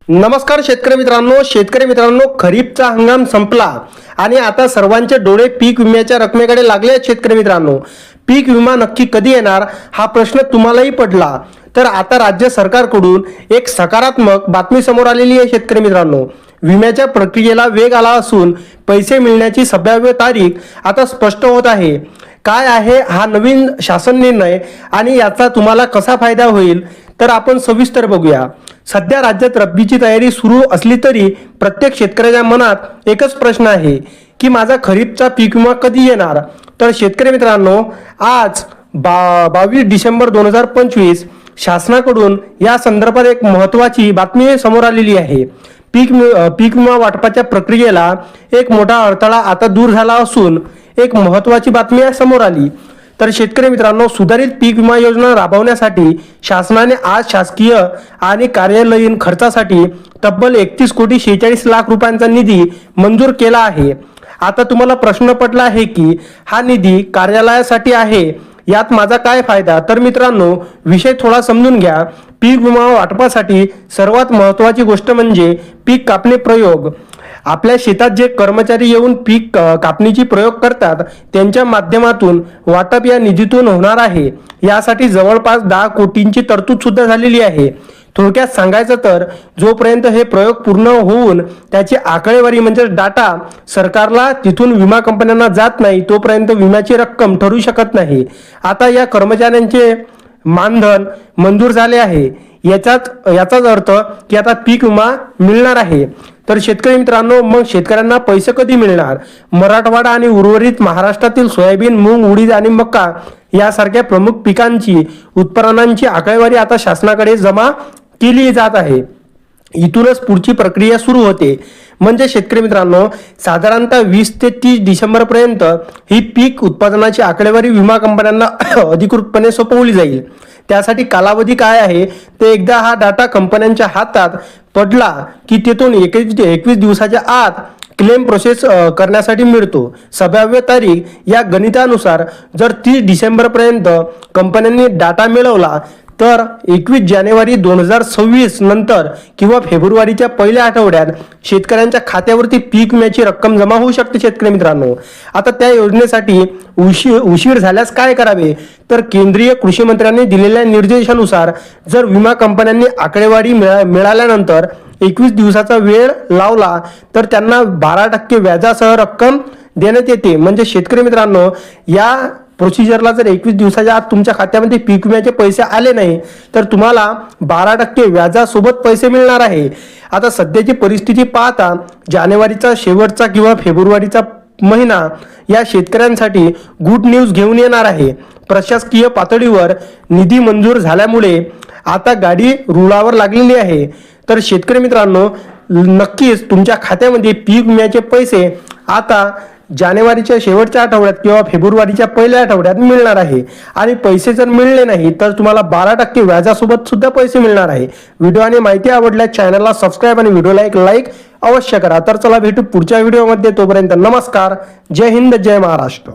नमस्कार शेतकरी मित्रांनो, खरीपचा हंगाम संपला आणि आता सर्वांचे डोळे पीक विम्याच्या रकमेकडे लागले आहेत. शेतकरी मित्रांनो, पीक विमा नक्की कधी येणार हा प्रश्न तुम्हालाही पडला तर आता राज्य सरकारकडून एक सकारात्मक बातमी समोर आलेली आहे. शेतकरी मित्रांनो, विम्याच्या प्रक्रियेला वेग आला असून पैसे मिळण्याची संभाव्य तारीख आता स्पष्ट होत आहे. काय आहे हा नवीन शासन निर्णय आणि याचा तुम्हाला कसा फायदा होईल तर आपण सविस्तर बघूया. सध्या राज्यात रब्बीची तयारी सुरू असली तरी प्रत्येक शेतकऱ्याच्या मनात एकच प्रश्न आहे की माझा खरीपचा पीक विमा कधी येणार. तर शेतकरी मित्रांनो, आज 22 डिसेंबर 2025 शासनाकडून या संदर्भात एक महत्त्वाची बातमी समोर आलेली आहे. पीक विमा वाटपाच्या प्रक्रियेला एक मोठा अडथळा आता दूर झाला असून एक महत्त्वाची बातमी समोर आली. तर शेतकरी मित्रांनो, सुधारित पीक विमा योजना राबवण्यासाठी शासनाने आज शासकीय आणि कार्यालयीन खर्चासाठी तब्बल 31,46,00,000 रुपयांचा निधी मंजूर केला आहे. आता तुम्हाला प्रश्न पडला आहे की हा निधी कार्यालयासाठी आहे, यात माझा काय फायदा. तर मित्रांनो, विषय थोडा समजून घ्या. पीक विमा वाटपासाठी सर्वात महत्त्वाची गोष्ट म्हणजे पीक कापणी प्रयोग. आपल्या शेतात जे कर्मचारी येऊन पीक कापणीची प्रयोग करतात त्यांच्या माध्यमातून वाटप या निधीतून होणार आहे. यासाठी जवळपास 10 कोटींची तरतूद सुद्धा झालेली आहे. थोडक्यात सांगायचं तर जोपर्यंत हे प्रयोग पूर्ण होऊन त्याची आकडेवारी म्हणजे डाटा सरकारला तिथून विमा कंपन्यांना जात नाही तोपर्यंत विम्याची रक्कम ठरू शकत नाही. आता या कर्मचाऱ्यांचे मानधन मंजूर झाले आहे. याचाच अर्थ की आता पीक विमा मिळणार आहे. तर शेतकरी मित्रांनो, मग शेतकऱ्यांना पैसे कधी मिळणार. मराठवाडा आणि उर्वरित महाराष्ट्रातील सोयाबीन, मूग, उडीद आणि मका यासारख्या प्रमुख पिकांची उत्पादनांची आकडेवारी आता शासनाकडे जमा केली जात आहे. इथूनच पुढची प्रक्रिया सुरू होते. म्हणजे शेतकरी मित्रांनो, साधारणतः 20 ते 30 डिसेंबर पर्यंत ही पीक उत्पादनाची आकडेवारी विमा कंपन्यांना अधिकृतपणे सोपवली जाईल. त्यासाठी कालावधी काय आहे ते एकदा हा डाटा कंपन्यांच्या हातात पडला की तिथून 21 दिवसाच्या आत क्लेम प्रोसेस करण्यासाठी मिळतो. संभाव्य तारीख या गणितानुसार जर 30 डिसेंबर पर्यंत कंपन्यांनी डाटा मिळवला तर 21 जानेवारी 2026 नंतर किंवा फेब्रुवारीच्या पहिल्या आठवड्यात शेतकऱ्यांच्या खात्यावरती पीक विम्याची रक्कम जमा होऊ शकते. शेतकरी मित्रांनो, आता त्या योजनेसाठी उशीर झाल्यास काय करावे तर केंद्रीय कृषी मंत्र्यांनी दिलेल्या निर्देशानुसार जर विमा कंपन्यांनी आकडेवारी मिळाल्यानंतर 21 दिवसाचा वेळ लावला तर त्यांना 12% व्याजासह रक्कम देण्यात येते. म्हणजे शेतकरी मित्रांनो, या प्रोसिजरला जर 21 दिवसाच्या आत तुमच्या खात्यामध्ये पीक विम्याचे पैसे आले नाही तर तुम्हाला 12% व्याजासोबत पैसे मिळणार आहे. आता सध्याची परिस्थिती पाहता जानेवारीचा शेवटचा किंवा फेब्रुवारीचा महिना या शेतकऱ्यांसाठी गुड न्यूज घेऊन येणार आहे. प्रशासकीय पातळीवर निधी मंजूर झाल्यामुळे आता गाडी रुळावर लागलेली आहे. तर शेतकरी मित्रांनो, नक्कीच तुमच्या खात्यामध्ये पीक विम्याचे पैसे आता जानेवारीच्या शेवटच्या आठवड्यात किंवा फेब्रुवारीच्या पहिल्या आठवड्यात मिळणार आहे. आणि पैसे जर मिळले नाही तर तुम्हाला 12% व्याजासोबत सुद्धा पैसे मिळणार आहे. व्हिडिओ आणि माहिती आवडल्यास चॅनलला सबस्क्राईब आणि व्हिडिओला एक लाईक अवश्य करा. तर चला भेटू पुढच्या व्हिडिओमध्ये. तोपर्यंत नमस्कार, जय हिंद, जय महाराष्ट्र.